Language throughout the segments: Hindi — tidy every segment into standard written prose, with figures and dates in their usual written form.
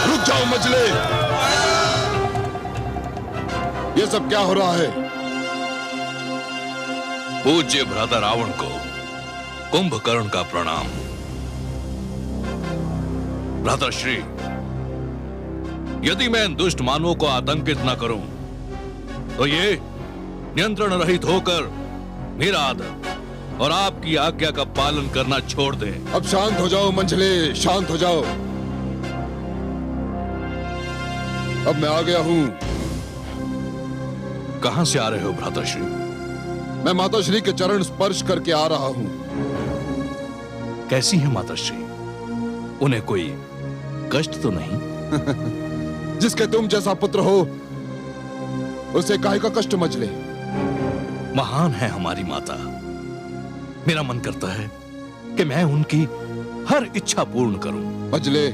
रुक जाओ मजले, ये सब क्या हो रहा है? पूज्य भ्राता रावण को कुंभकर्ण का प्रणाम। भ्राताश्री, यदि मैं इन दुष्ट मानवों को आतंकित न करूं, तो ये नियंत्रण रहित होकर मेरा आदर और आपकी आज्ञा का पालन करना छोड़ दें। अब शांत हो जाओ मंझले, शांत हो जाओ। अब मैं आ गया हूं। कहां से आ रहे हो भ्राताश्री? मैं माताश्री के चरण स्पर्श करके आ रहा हूं। कैसी है माताश्री? उन्हें कोई कष्ट तो नहीं? जिसके तुम जैसा पुत्र हो उसे काहे का कष्ट मजले? महान है हमारी माता। मेरा मन करता है कि मैं उनकी हर इच्छा पूर्ण करूं। मजले,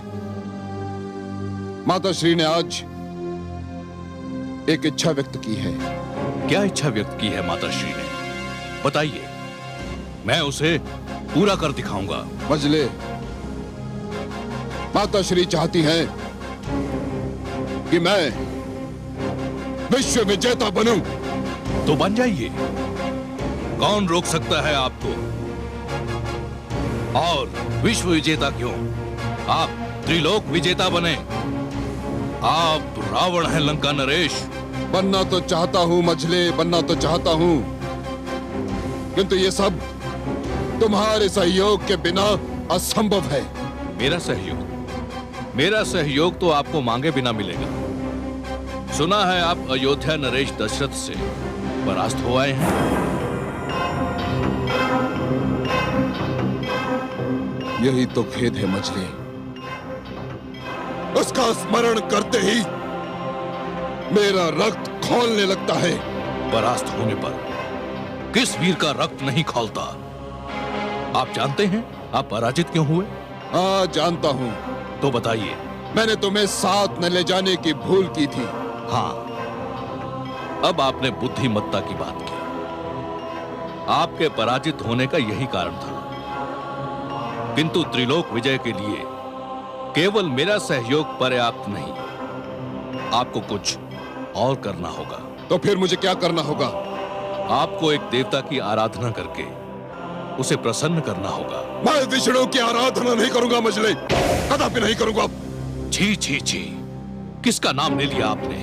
माताश्री ने आज एक इच्छा व्यक्त की है। क्या इच्छा व्यक्त की है माताश्री ने? बताइए, मैं उसे पूरा कर दिखाऊंगा। मजले, माताश्री चाहती हैं कि मैं विश्व विजेता बनूं। तो बन जाइए, कौन रोक सकता है आपको? और विश्व विजेता क्यों, आप त्रिलोक विजेता बने। आप रावण हैं, लंका नरेश। बनना तो चाहता हूं मजले, बनना तो चाहता हूं, किंतु ये सब तुम्हारे सहयोग के बिना असंभव है। मेरा सहयोग तो आपको मांगे बिना मिलेगा। सुना है आप अयोध्या नरेश दशरथ से परास्त हो आए हैं। यही तो खेद है मजले, उसका स्मरण करते ही मेरा रक्त खौलने लगता है। परास्त होने पर किस वीर का रक्त नहीं खौलता? आप जानते हैं आप पराजित क्यों हुए? हाँ जानता हूं। तो बताइए। मैंने तुम्हें साथ न ले जाने की भूल की थी। हाँ, अब आपने बुद्धिमत्ता की बात की। आपके पराजित होने का यही कारण था। किंतु त्रिलोक विजय के लिए केवल मेरा सहयोग पर्याप्त नहीं, आपको कुछ और करना होगा। तो फिर मुझे क्या करना होगा? आपको एक देवता की आराधना करके उसे प्रसन्न करना होगा। मैं विष्णु की आराधना नहीं करूंगा मजले, कदापि नहीं करूंगा। छी छी छी, किसका नाम ले लिया आपने?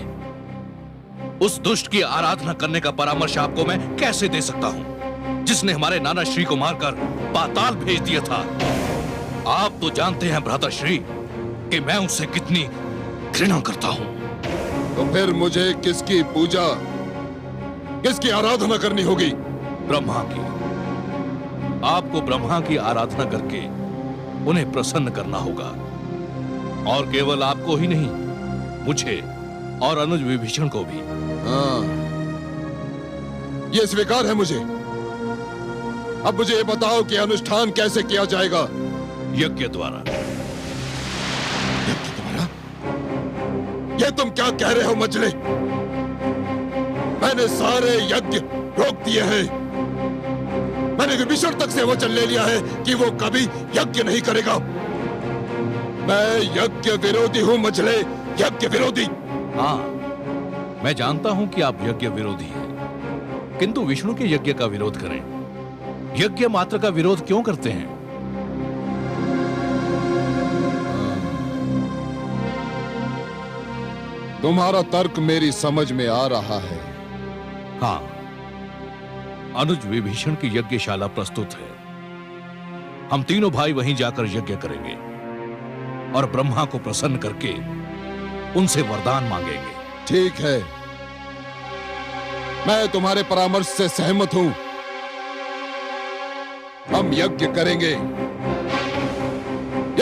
उस दुष्ट की आराधना करने का परामर्श आपको मैं कैसे दे सकता हूं, जिसने हमारे नाना श्री को मारकर पाताल भेज दिया था। आप तो जानते हैं भ्राताश्री कि मैं उससे कितनी घृणा करता हूं। तो फिर मुझे किसकी पूजा, किसकी आराधना करनी होगी? ब्रह्मा की। आपको ब्रह्मा की आराधना करके उन्हें प्रसन्न करना होगा। और केवल आपको ही नहीं, मुझे और अनुज विभीषण को भी। हाँ, ये स्वीकार है मुझे। अब मुझे ये बताओ कि अनुष्ठान कैसे किया जाएगा? यज्ञ द्वारा। यज्ञ द्वारा? ये तुम क्या कह रहे हो मजले? मैंने सारे यज्ञ रोक दिए हैं। मैंने विभीषण तक से वचन ले लिया है कि वो कभी यज्ञ नहीं करेगा। मैं यज्ञ विरोधी हूं मजले, यज्ञ विरोधी। हाँ, मैं जानता हूं कि आप यज्ञ विरोधी हैं, किंतु विष्णु के यज्ञ का विरोध करें, यज्ञ मात्र का विरोध क्यों करते हैं? तुम्हारा तर्क मेरी समझ में आ रहा है। हाँ, अनुज विभीषण की यज्ञशाला प्रस्तुत है। हम तीनों भाई वहीं जाकर यज्ञ करेंगे और ब्रह्मा को प्रसन्न करके उनसे वरदान मांगेंगे। ठीक है, मैं तुम्हारे परामर्श से सहमत हूं। हम यज्ञ करेंगे।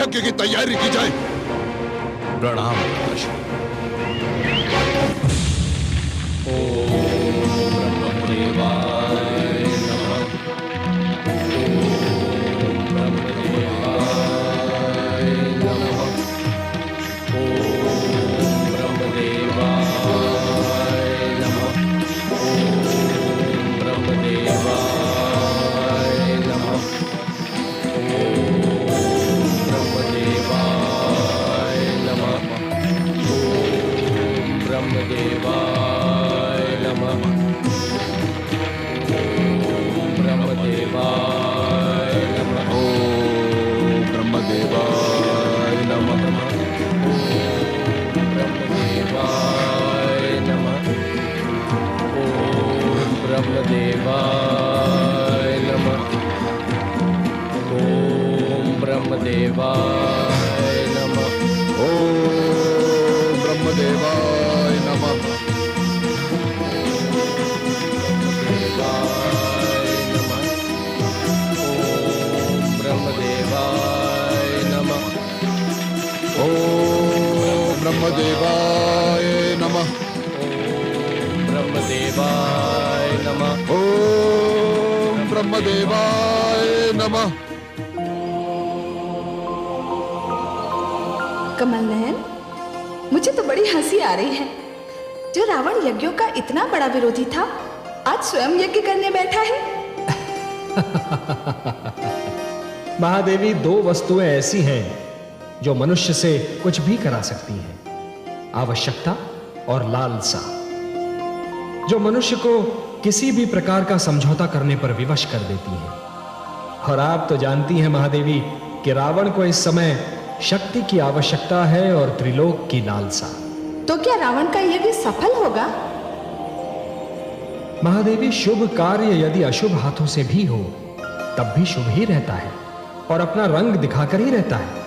यज्ञ की तैयारी की जाए। प्रणाम ऋषि। ब्रह्मदेवाय नमः। ब्रह्मदेवाय नमः। ओम ब्रह्मदेवाय नमः। कमल नयन, मुझे तो बड़ी हंसी आ रही है। जो रावण यज्ञों का इतना बड़ा विरोधी था, आज स्वयं यज्ञ करने बैठा है। महादेवी, दो वस्तुएं ऐसी हैं जो मनुष्य से कुछ भी करा सकती हैं, आवश्यकता और लालसा, जो मनुष्य को किसी भी प्रकार का समझौता करने पर विवश कर देती हैं। और आप तो जानती हैं महादेवी कि रावण को इस समय शक्ति की आवश्यकता है और त्रिलोक की लालसा। तो क्या रावण का यज्ञ सफल होगा? महादेवी, शुभ कार्य यदि अशुभ हाथों से भी हो तब भी शुभ ही रहता है और अपना रंग दिखाकर ही रहता है।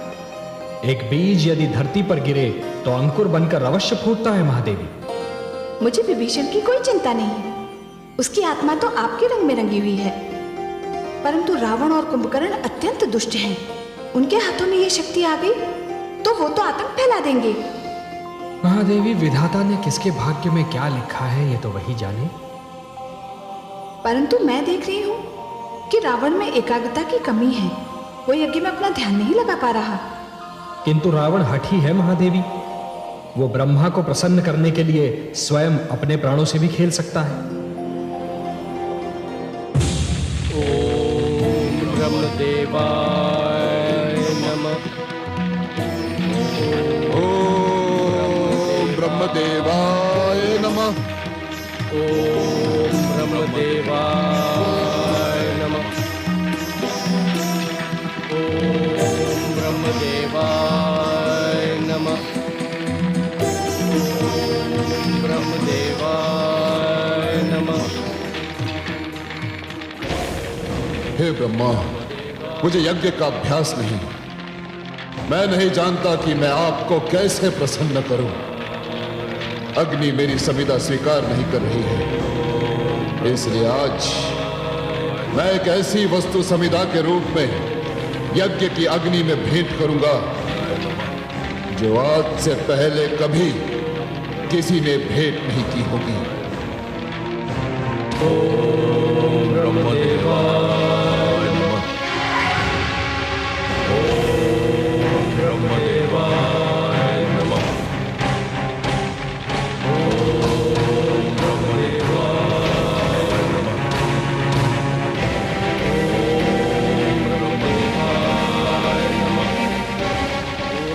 एक बीज यदि धरती पर गिरे तो अंकुर बनकर अवश्य फूटता है महादेवी। मुझे विभीषण की कोई चिंता नहीं है। उसकी आत्मा तो आपके रंग में रंगी हुई है, परंतु रावण और कुंभकर्ण अत्यंत दुष्ट हैं। उनके हाथों में ये शक्ति आ गई तो वो तो आतंक फैला देंगे। महादेवी, विधाता ने किसके भाग्य में क्या लिखा है ये तो वही जाने। परंतु मैं देख रही हूँ कि रावण में एकाग्रता की कमी है। वो यज्ञ में अपना ध्यान नहीं लगा पा रहा। किंतु रावण हठी है महादेवी। वो ब्रह्मा को प्रसन्न करने के लिए स्वयं अपने प्राणों से भी खेल सकता है। ओम ब्रह्मदेवाय नमः। ओम ब्रह्मदेवाय नमः। ओम ब्रह्मदेवाय नमः। ओम ब्रह्मदेवाय नमः। ओम ब्रह्मदेवाय नमः। हे ब्रह्मा, मुझे यज्ञ का अभ्यास नहीं। मैं नहीं जानता कि मैं आपको कैसे प्रसन्न करूं। अग्नि मेरी संविदा स्वीकार नहीं कर रही है, इसलिए आज मैं एक ऐसी वस्तु संविदा के रूप में यज्ञ की अग्नि में भेंट करूंगा जो आज से पहले कभी किसी ने भेंट नहीं की होगी। ओम ब्रह्मदेवाय नमः। ओम ब्रह्मदेवाय नमः। ओम ब्रह्मदेवाय नमः। ओम ब्रह्मदेवाय नमः।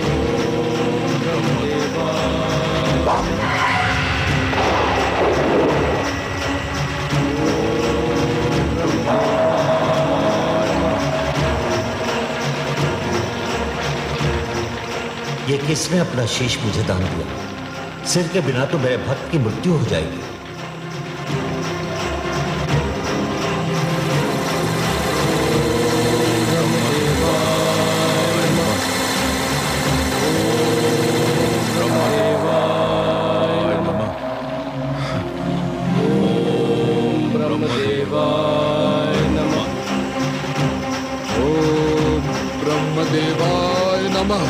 ओम ब्रह्मदेवाय। ये किसने अपना शीश मुझे दान दिया? सिर के बिना तो मेरे भक्त की मृत्यु हो जाएगी। ब्रह्मदेवाय नमः। ओम ब्रह्मदेवाय नमः।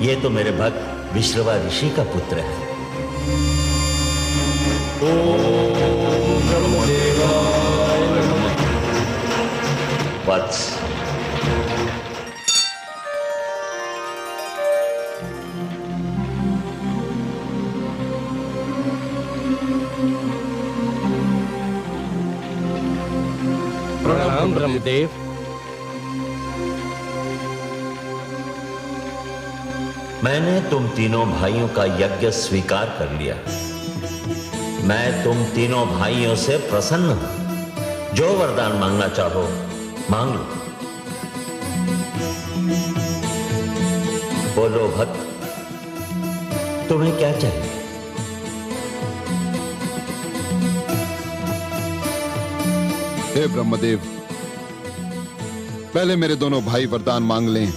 ये तो मेरे भक्त विश्रवा ऋषि का पुत्र है। ओम ब्रह्मदेवाय नमः। वत्स, प्रणाम ब्रह्मदेव। मैंने तुम तीनों भाइयों का यज्ञ स्वीकार कर लिया। मैं तुम तीनों भाइयों से प्रसन्न हूं। जो वरदान मांगना चाहो मांग लो। बोलो भक्त, तुम्हें क्या चाहिए? हे ब्रह्मदेव, पहले मेरे दोनों भाई वरदान मांग लें,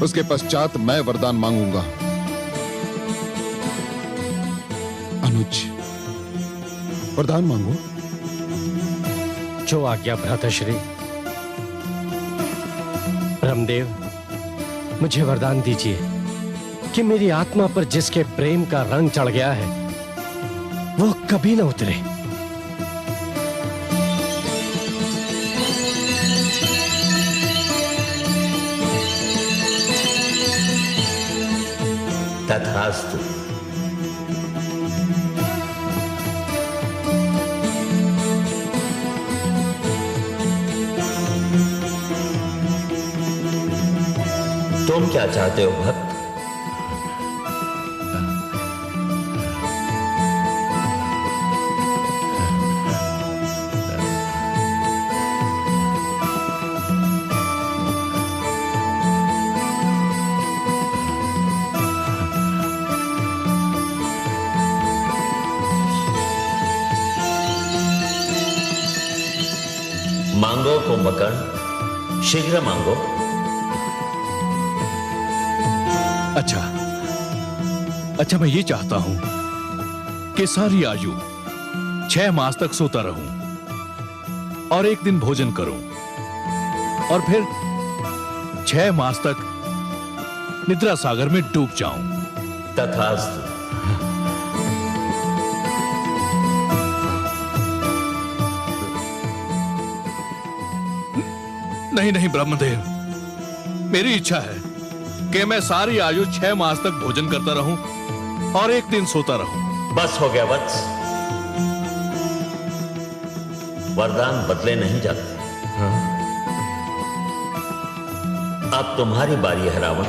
उसके पश्चात मैं वरदान मांगूंगा। अनुज, वरदान मांगो। जो आज्ञा भ्राताश्री। ब्रह्मदेव, मुझे वरदान दीजिए कि मेरी आत्मा पर जिसके प्रेम का रंग चढ़ गया है वो कभी न उतरे। तथास्तु। तुम क्या चाहते हो भक्त? मांगो कुंभकर्ण, शीघ्र मांगो। अच्छा, मैं ये चाहता हूं कि सारी आयु 6 मास तक सोता रहूं और एक दिन भोजन करूं और फिर 6 मास तक निद्रा सागर में डूब जाऊं। तथास्तु। नहीं ब्रह्मदेव, मेरी इच्छा है कि मैं सारी आयु 6 मास तक भोजन करता रहूं और एक दिन सोता रहूं। बस हो गया वत्स, वरदान बदले नहीं जाते। अब तुम्हारी बारी है रावण।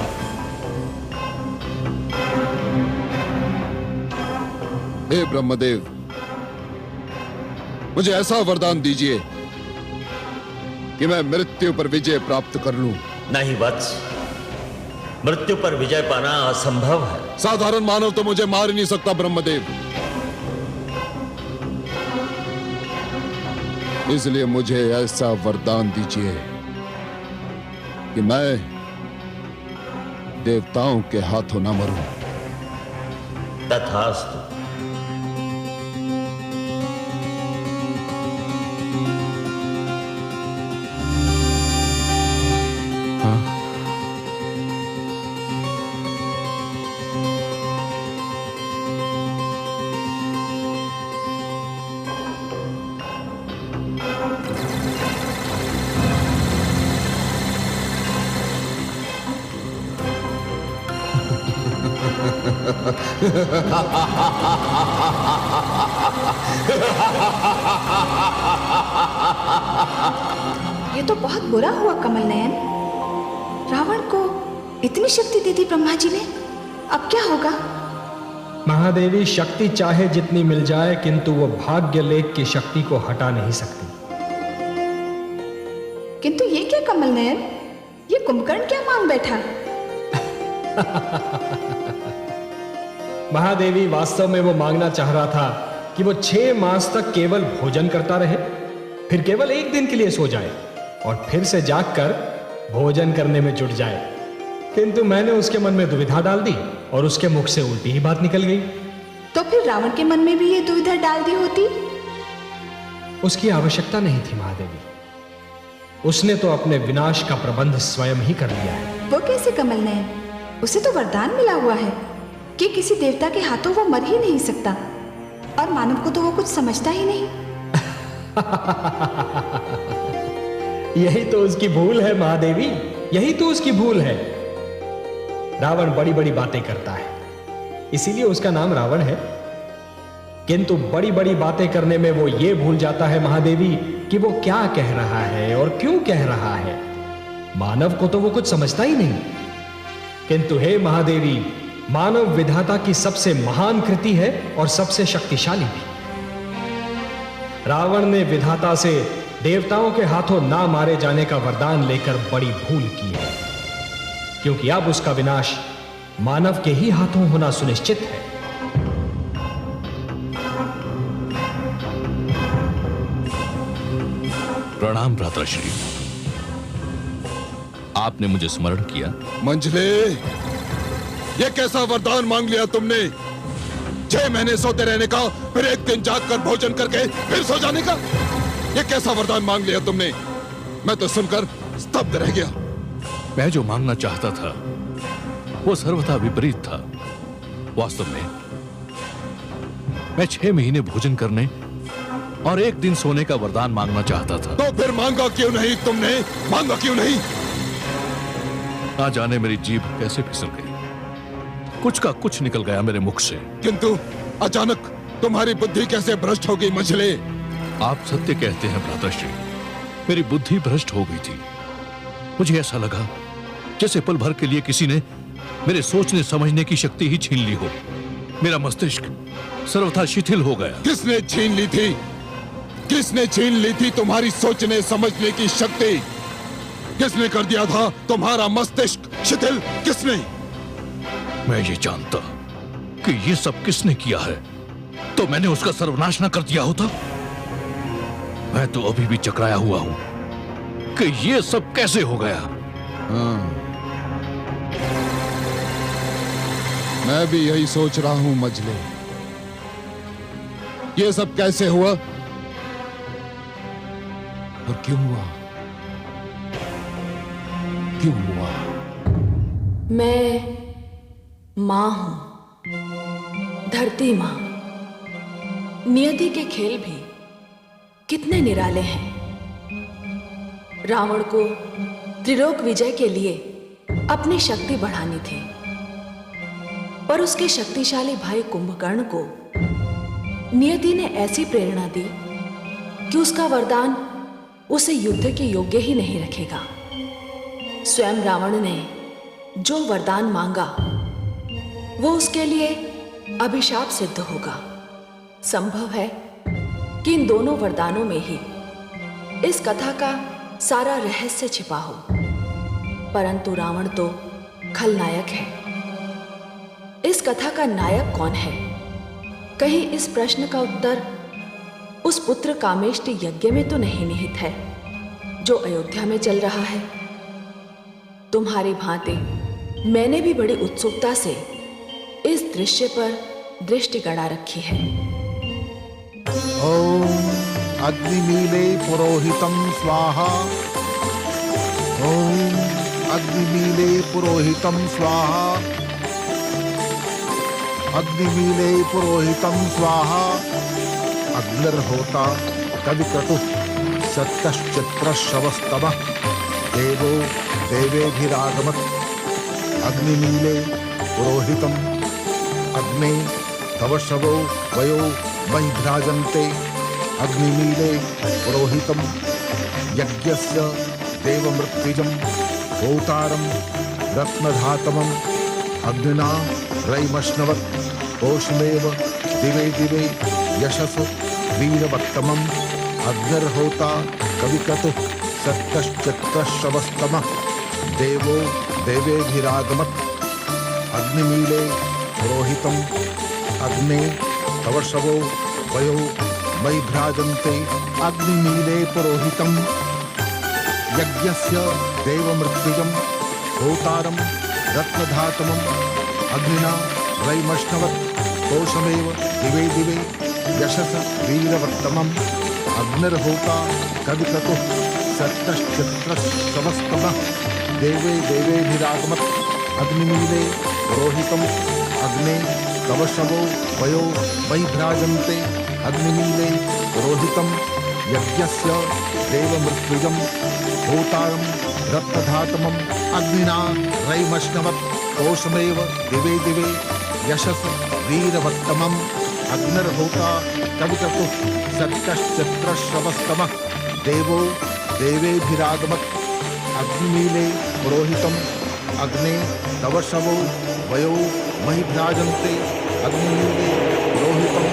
हे ब्रह्मदेव, मुझे ऐसा वरदान दीजिए कि मैं मृत्यु पर विजय प्राप्त कर लूं। नहीं वत्स, मृत्यु पर विजय पाना असंभव है। साधारण मानव तो मुझे मार ही नहीं सकता ब्रह्मदेव, इसलिए मुझे ऐसा वरदान दीजिए कि मैं देवताओं के हाथों न मरूं। तथास्तु। ये तो बहुत बुरा हुआ कमल नयन। रावण को इतनी शक्ति दे दी ब्रह्मा जी ने, अब क्या होगा? महादेवी, शक्ति चाहे जितनी मिल जाए किंतु वो भाग्य लेख की शक्ति को हटा नहीं सकती। किंतु ये क्या कमल नयन, ये कुंभकर्ण क्या मांग बैठा? महादेवी, वास्तव में वो मांगना चाह रहा था कि वो 6 मास तक केवल भोजन करता रहे, फिर केवल एक दिन के लिए सो जाए और फिर से जागकर भोजन करने में जुट जाए। किंतु मैंने उसके मन में दुविधा डाल दी और उसके मुख से उल्टी ही बात निकल गई। तो फिर रावण के मन में भी ये दुविधा डाल दी होती? उसकी आवश्यकता नहीं थी महादेवी, उसने तो अपने विनाश का प्रबंध स्वयं ही कर लिया है। वो कैसे कमल नयन? उसे तो वरदान मिला हुआ है कि किसी देवता के हाथों वो मर ही नहीं सकता, और मानव को तो वो कुछ समझता ही नहीं। यही तो उसकी भूल है महादेवी, यही तो उसकी भूल है। रावण बड़ी बड़ी बातें करता है, इसीलिए उसका नाम रावण है। किंतु बड़ी बड़ी बातें करने में वो ये भूल जाता है महादेवी कि वो क्या कह रहा है और क्यों कह रहा है। मानव को तो वो कुछ समझता ही नहीं। किंतु हे महादेवी, मानव विधाता की सबसे महान कृति है और सबसे शक्तिशाली भी। रावण ने विधाता से देवताओं के हाथों ना मारे जाने का वरदान लेकर बड़ी भूल की है, क्योंकि अब उसका विनाश मानव के ही हाथों होना सुनिश्चित है। प्रणाम भ्राताश्री, आपने मुझे स्मरण किया। मंझले, ये कैसा वरदान मांग लिया तुमने? 6 महीने सोते रहने का, फिर एक दिन जागकर भोजन करके फिर सो जाने का? ये कैसा वरदान मांग लिया तुमने? मैं तो सुनकर स्तब्ध रह गया। मैं जो मांगना चाहता था वो सर्वथा विपरीत था। वास्तव में मैं 6 महीने भोजन करने और एक दिन सोने का वरदान मांगना चाहता था। तो फिर मांगा क्यों नहीं तुमने? मांगा क्यों नहीं? ना जाने मेरी जीभ कैसे फिसल गई। कुछ का कुछ निकल गया मेरे मुख से। किंतु अचानक तुम्हारी बुद्धि कैसे भ्रष्ट हो गई मझले? आप सत्य कहते हैं भ्राताश्री, मेरी बुद्धि भ्रष्ट हो गई थी। मुझे ऐसा लगा जैसे पल भर के लिए किसी ने मेरे सोचने समझने की शक्ति ही छीन ली हो। मेरा मस्तिष्क सर्वथा शिथिल हो गया। किसने छीन ली थी? किसने छीन ली थी तुम्हारी सोचने समझने की शक्ति? किसने कर दिया था तुम्हारा मस्तिष्क शिथिल? किसने? मैं ये जानता कि ये सब किसने किया है तो मैंने उसका सर्वनाश न कर दिया होता। मैं तो अभी भी चकराया हुआ हूं कि ये सब कैसे हो गया। मैं भी यही सोच रहा हूं मजले, ये सब कैसे हुआ और क्यों हुआ? क्यों हुआ? मैं मां हूं, धरती मां। नियति के खेल भी कितने निराले हैं। रावण को त्रिलोक विजय के लिए अपनी शक्ति बढ़ानी थी, पर उसके शक्तिशाली भाई कुंभकर्ण को नियति ने ऐसी प्रेरणा दी कि उसका वरदान उसे युद्ध के योग्य ही नहीं रखेगा। स्वयं रावण ने जो वरदान मांगा वो उसके लिए अभिशाप सिद्ध होगा। संभव है कि इन दोनों वरदानों में ही इस कथा का सारा रहस्य छिपा हो, परंतु रावण तो खलनायक है। इस कथा का नायक कौन है? कहीं इस प्रश्न का उत्तर उस पुत्र कामेष्टि यज्ञ में तो नहीं निहित है जो अयोध्या में चल रहा है। तुम्हारी भांति मैंने भी बड़ी उत्सुकता से इस दृश्य पर दृष्टि गड़ा रखी है। ओम अग्निमीले पुरोहितं स्वाहा। ओम अग्निमीले पुरोहितं स्वाहा। अग्निमीले पुरोहितं स्वाहा। अग्निर्होता कविक्रतुः सत्यश्चित्रश्रवस्तमः देवो देवेभिरागमत्। अग्निमीले पुरोहितम् अग्ने तव शवो वयो मयि भ्राजन्ते। अग्निमीले पुरोहितम् यज्ञस्य देवमृत्युजं होतारं रत्नधातमम्। अग्निना रैमश्नवत् कोशमेव दिवे दिवे यशस वीरवत्तमम्। अग्निर्होता कविक्रतुः सत्यश्चित्रश्रवस्तमः देवो देवेभिरागमत्। अग्निमीले पुरोहितम् अग्ने तव शवो वयो मयि भ्राजन्ते। अग्निमीले पुरोहितम् यज्ञस्य देवमृत्युजं होतारं रत्नधातमम्। अग्निना रैमश्नवत् कोशमेव दिवे दिवे यशस वीरवत्तमम्। अग्निर्होता कविक्रतुः सत्यश्चित्रश्रवस्तमः देवे देवेभिरागमत्। अग्निमीले पुरोहितम् अग्ने तव शवो वयो मयि भ्राजन्ते। अग्निमीले पुरोहितम् यज्ञस्य देवमृत्युजं होतारं रत्नधातमम्। अग्निना रैमश्नवत् कोशमेव दिवे दिवे यशस वीरवत्तमम्। अग्निर्होता कविक्रतुः सत्यश्चित्रश्रवस्तमः देवो देवेभिरागमत्। अग्निमीले पुरोहितम् अग्ने तव शवो वयो मयि भ्राजन्ते। अग्निमीले पुरोहितम्।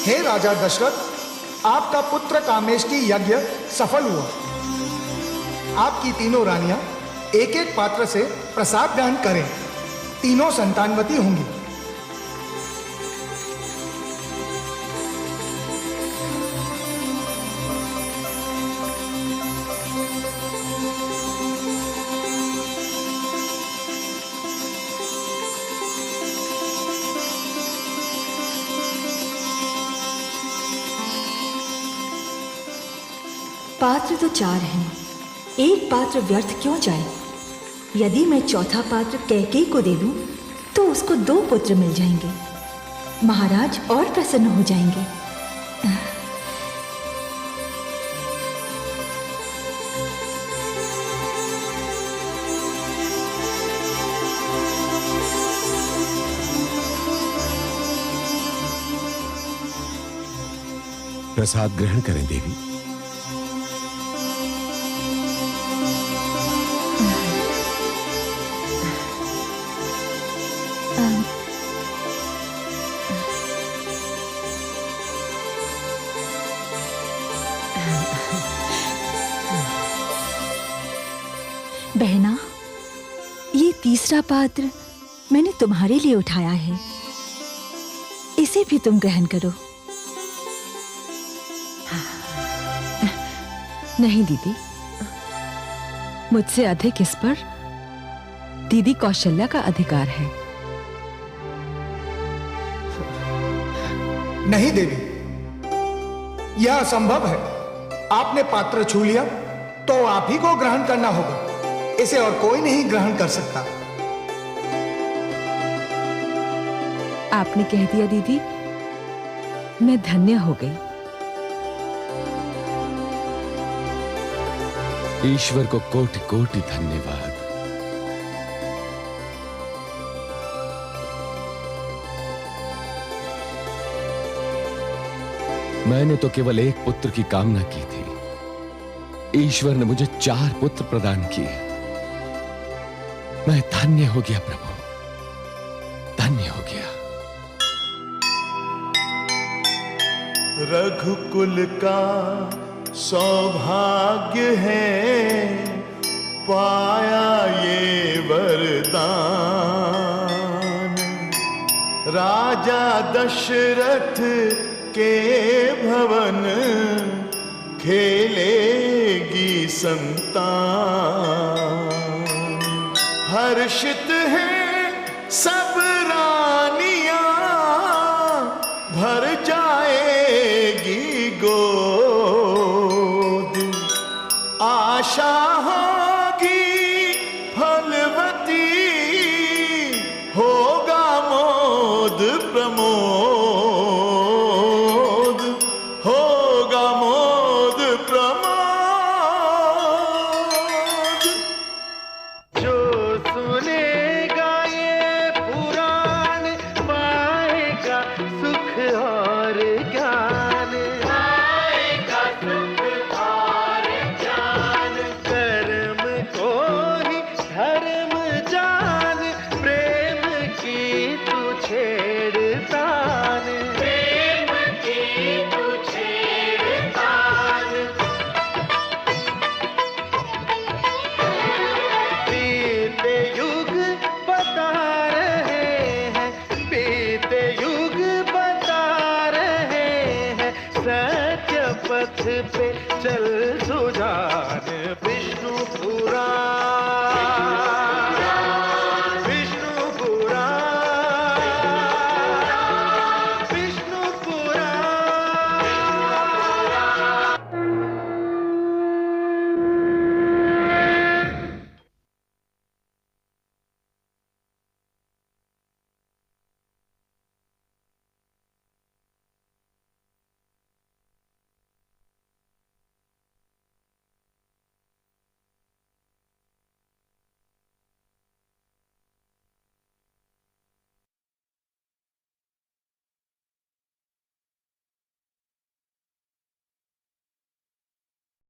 हे राजा दशरथ, आपका पुत्र कामेष्टि यज्ञ सफल हुआ। आपकी तीनों रानियां एक एक पात्र से प्रसाद दान करें। तीनों संतानवती होंगी। पात्र तो 4 हैं, एक पात्र व्यर्थ क्यों जाए? यदि मैं चौथा पात्र कैकेयी को दे दूं, तो उसको 2 पुत्र मिल जाएंगे। महाराज और प्रसन्न हो जाएंगे। प्रसाद ग्रहण करें देवी। बहना, ये तीसरा पात्र मैंने तुम्हारे लिए उठाया है, इसे भी तुम ग्रहण करो। नहीं दीदी, मुझसे अधिक इस पर दीदी कौशल्या का अधिकार है। नहीं देवी, यह असंभव है। आपने पात्र छू लिया तो आप ही को ग्रहण करना होगा, इसे और कोई नहीं ग्रहण कर सकता। आपने कह दिया दीदी, मैं धन्य हो गई। ईश्वर को कोटि कोटि धन्यवाद। मैंने तो केवल एक पुत्र की कामना की थी, ईश्वर ने मुझे 4 पुत्र प्रदान किए। मैं धन्य हो गया प्रभु, धन्य हो गया। रघुकुल का सौभाग्य है, पाया ये वरदान। राजा दशरथ के भवन खेलेगी संतान। हर्षित है सब रानियां, भर जाएगी गोद। आशा होगी फलवती, होगा मोद प्रमोद।